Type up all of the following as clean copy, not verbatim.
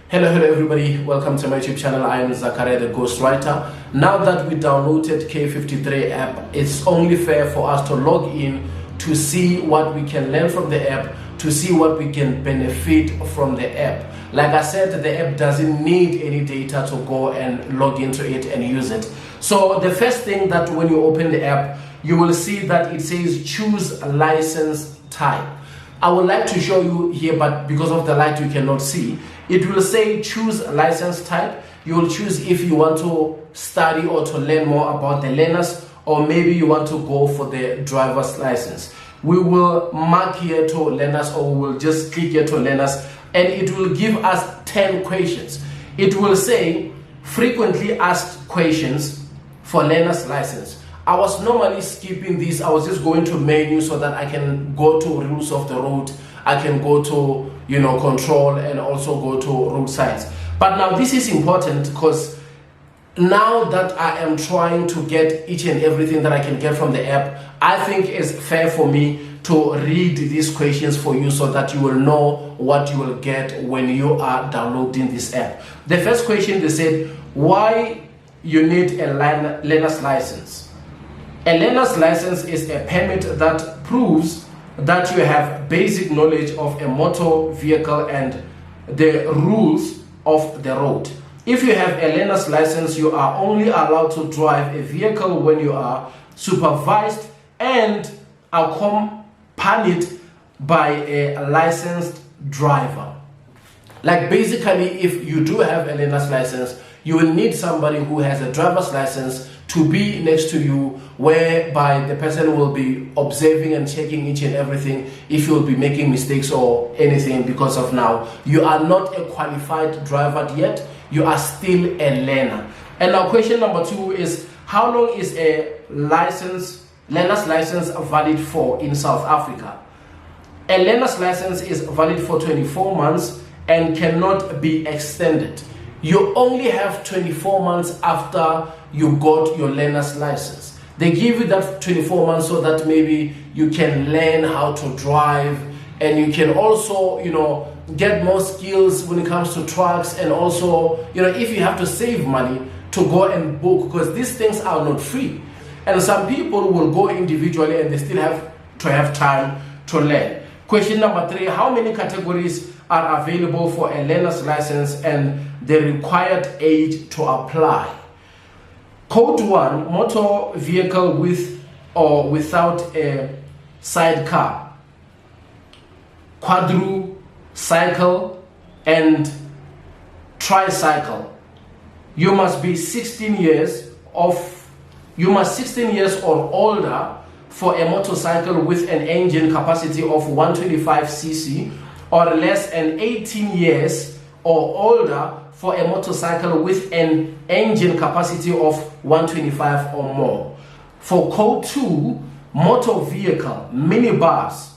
Hello everybody, welcome to my YouTube channel. I am Zakaria the Ghostwriter. Now that we downloaded K53 app, it's only fair for us to log in to see what we can learn from the app, to see what we can benefit from the app. Like I said, the app doesn't need any data to go and log into it and use it. So the first thing that when you open the app, you will see that it says choose a license type. I would like to show you here, but because of the light you cannot see. It will say choose a license type. You will choose if you want to study or to learn more about the learners, or maybe you want to go for the driver's license. We will mark here to learners, or we will just click here to learners, and it will give us 10 questions. It will say frequently asked questions for learner's license. I was normally skipping this. I was just going to menu so that I can go to rules of the road. I can go to, control, and also go to road signs. But now this is important because now that I am trying to get each and everything that I can get from the app, I think it's fair for me to read these questions for you so that you will know what you will get when you are downloading this app. The first question, they said, why you need a learner's license? A learner's license is a permit that proves that you have basic knowledge of a motor vehicle and the rules of the road. If you have a learner's license, you are only allowed to drive a vehicle when you are supervised and accompanied by a licensed driver. Like basically, if you do have a learner's license, you will need somebody who has a driver's license to be next to you, whereby the person will be observing and checking each and everything if you will be making mistakes or anything, because of now you are not a qualified driver yet, you are still a learner. And now question number 2 is, how long is a learner's license valid for in South Africa? A learner's license is valid for 24 months and cannot be extended. You only have 24 months after you got your learner's license. They give you that 24 months so that maybe you can learn how to drive, and you can also, get more skills when it comes to trucks, and also, if you have to save money to go and book, because these things are not free. And some people will go individually and they still have to have time to learn. Question number 3, how many categories are available for a learner's license and the required age to apply? Code 1, motor vehicle with or without a sidecar, quadricycle and tricycle. You must be 16 years or older for a motorcycle with an engine capacity of 125 cc, or less, and 18 years or older for a motorcycle with an engine capacity of 125 or more. For code 2, motor vehicle, minibus,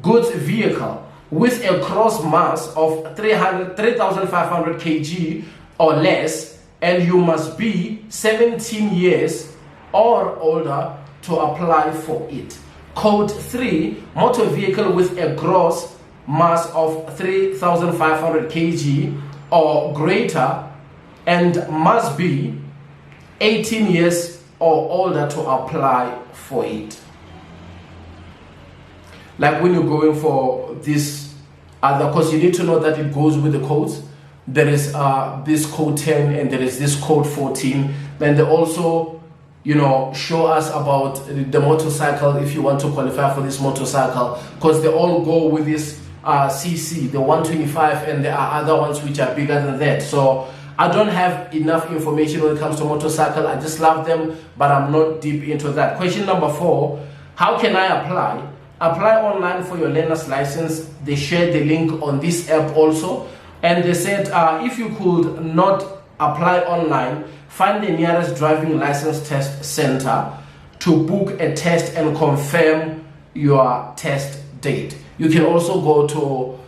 goods vehicle with a gross mass of 3,500 kg or less, and you must be 17 years or older to apply for it. Code 3, motor vehicle with a gross mass of 3,500 kg or greater and must be 18 years or older to apply for it. Like when you're going for this other, because you need to know that it goes with the codes. There is this code 10 and there is this code 14. Then they also show us about the motorcycle if you want to qualify for this motorcycle, because they all go with this CC, the 125, and there are other ones which are bigger than that. So I don't have enough information when it comes to motorcycle. I just love them, but I'm not deep into that. Question number 4, how can I apply? Apply online for your learner's license. They shared the link on this app also, and they said if you could not apply online, find the nearest driving license test center to book a test and confirm your test date. You can also go to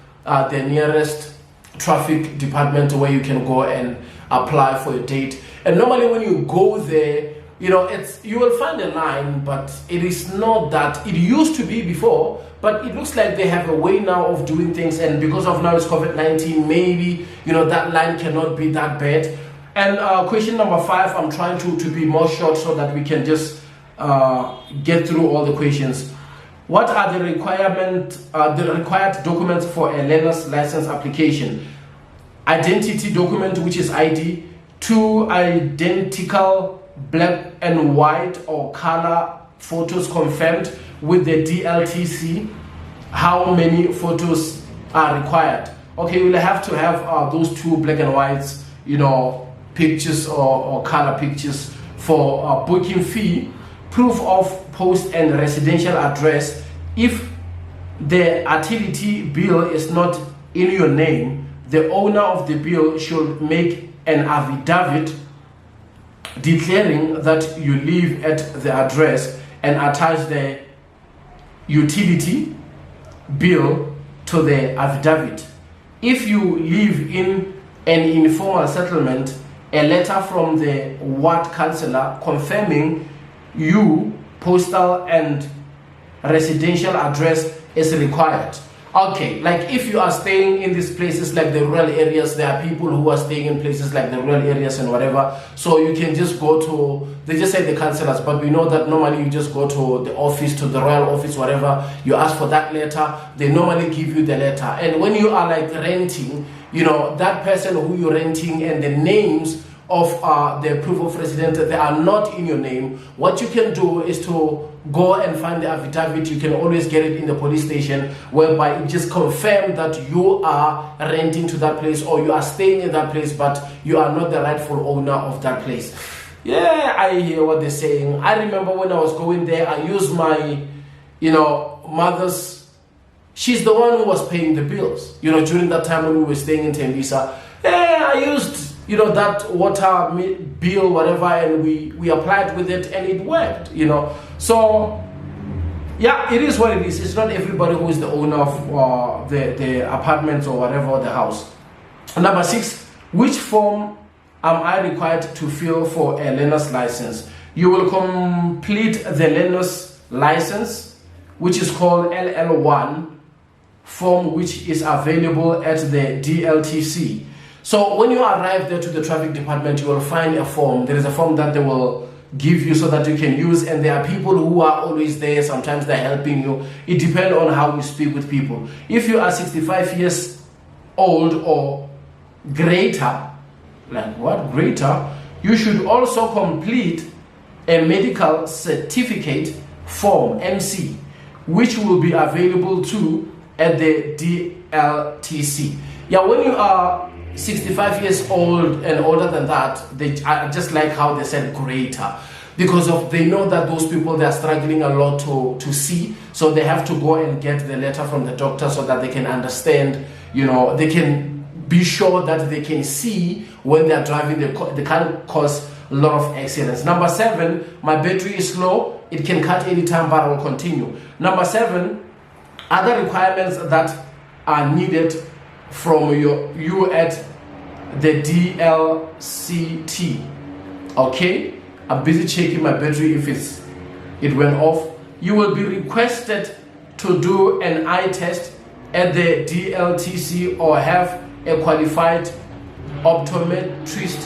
the nearest traffic department where you can go and apply for a date. And normally when you go there, you know, you will find a line, but it is not that it used to be before, but it looks like they have a way now of doing things, and because of now it's COVID-19, maybe, you know, that line cannot be that bad. And question number 5, I'm trying to be more short so that we can just get through all the questions. What are the required documents for a learner's license application? Identity document, which is ID, 2 identical black and white or color photos confirmed with the DLTC. How many photos are required? Okay, we'll have to have those 2 black and whites, you know, pictures or color pictures for booking fee, proof of post and residential address. If the utility bill is not in your name, the owner of the bill should make an affidavit declaring that you live at the address and attach the utility bill to the affidavit. If you live in an informal settlement, a letter from the ward councillor confirming you postal and residential address is required. Okay, like if you are staying in these places like the rural areas, there are people who are staying in places like the rural areas and whatever, so you can just go to, they just say the councillors, but we know that normally you just go to the office, to the royal office, whatever, you ask for that letter, they normally give you the letter. And when you are like renting, you know, that person who you're renting and the names of the proof of residence, they are not in your name. What you can do is to go and find the affidavit. You can always get it in the police station, whereby it just confirms that you are renting to that place or you are staying in that place, but you are not the rightful owner of that place. Yeah, I hear what they're saying. I remember when I was going there, I used my, you know, mother's, she's the one who was paying the bills, you know, during that time when we were staying in Tembisa. Yeah, I used, you know, that water bill, whatever, and we applied with it and it worked, you know. So yeah, it is what it is. It's not everybody who is the owner of the apartments or whatever, the house. Number 6, which form am I required to fill for a learner's license? You will complete the learner's license, which is called LL1 form, which is available at the DLTC. So when you arrive there to the traffic department, you will find a form. There is a form that they will give you so that you can use, and there are people who are always there. Sometimes they're helping you. It depends on how you speak with people. If you are 65 years old or greater, like what, greater, you should also complete a medical certificate form, MC, which will be available too at the DLTC. Yeah, when you are 65 years old and older than that, they I just like how they said greater, because of they know that those people, they are struggling a lot to see, so they have to go and get the letter from the doctor so that they can understand, you know, they can be sure that they can see when they are driving. They can't cause a lot of accidents. Number 7, my battery is low, it can cut anytime, but I will continue. Number 7, other requirements that are needed from you at the DLCT. Okay, I'm busy checking my battery if it went off. You will be requested to do an eye test at the DLTC or have a qualified optometrist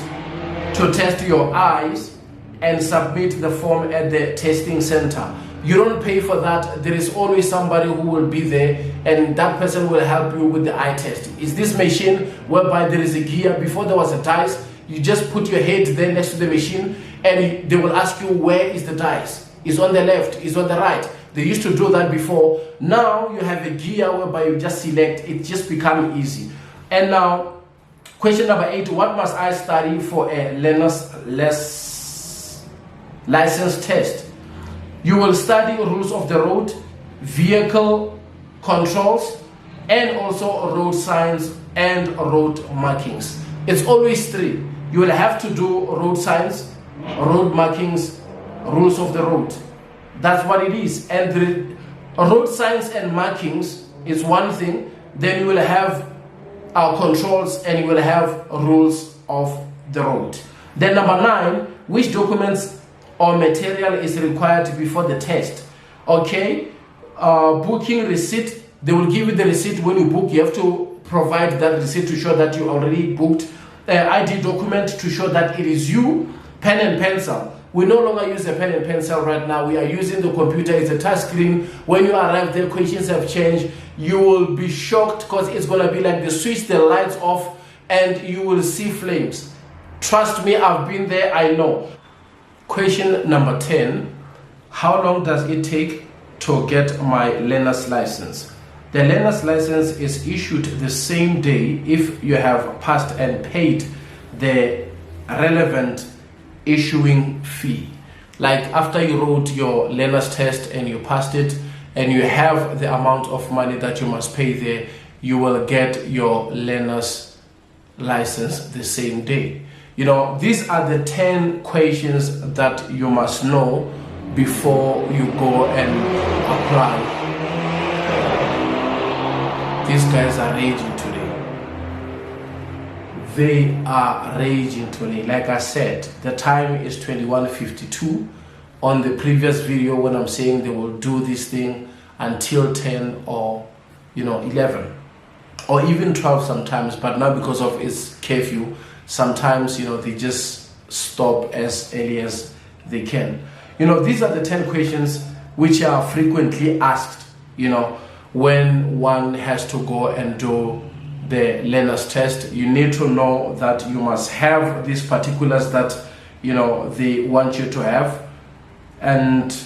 to test your eyes and submit the form at the testing center. You don't pay for that. There is always somebody who will be there, and that person will help you with the eye test. Is this machine whereby there is a gear? Before there was a dice, you just put your head there next to the machine and they will ask you, where is the dice? Is on the left, is on the right. They used to do that before. Now you have a gear whereby you just select, it just becomes easy. And now, question number 8, what must I study for a learner's license test? You will study rules of the road, vehicle controls, and also road signs and road markings. It's always 3. You will have to do road signs, road markings, rules of the road. That's what it is. And the road signs and markings is one thing. Then you will have controls and you will have rules of the road. Then number 9, which documents or material is required before the test. Okay, booking receipt, they will give you the receipt when you book. You have to provide that receipt to show that you already booked. ID document to show that it is you. Pen and pencil. We no longer use a pen and pencil right now. We are using the computer. It's a touch screen. When you arrive there, questions have changed. You will be shocked because it's going to be like they switch the lights off and you will see flames. Trust me, I've been there, I know. Question number 10. How long does it take to get my learner's license? The learner's license is issued the same day if you have passed and paid the relevant issuing fee. Like after you wrote your learner's test and you passed it and you have the amount of money that you must pay there, you will get your learner's license the same day. You know, these are the 10 questions that you must know before you go and apply. These guys are raging today. They are raging today. Like I said, the time is 21:52. On the previous video, when I'm saying they will do this thing until 10 or 11 or even 12 sometimes, but now because of its curfew, sometimes they just stop as early as they can. These are the 10 questions which are frequently asked when one has to go and do the learner's test. You need to know that you must have these particulars that they want you to have, and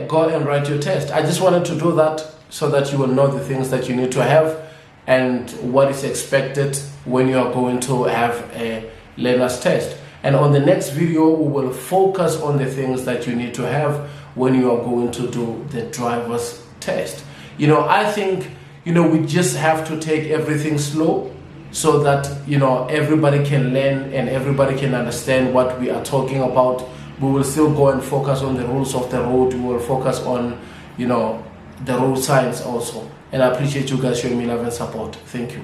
go and write your test. I just wanted to do that so that you will know the things that you need to have and what is expected when you are going to have a learner's test. And on the next video, we will focus on the things that you need to have when you are going to do the driver's test. I think we just have to take everything slow so that everybody can learn and everybody can understand what we are talking about. We will still go and focus on the rules of the road. We will focus on the road signs also. And I appreciate you guys showing me love and support. Thank you.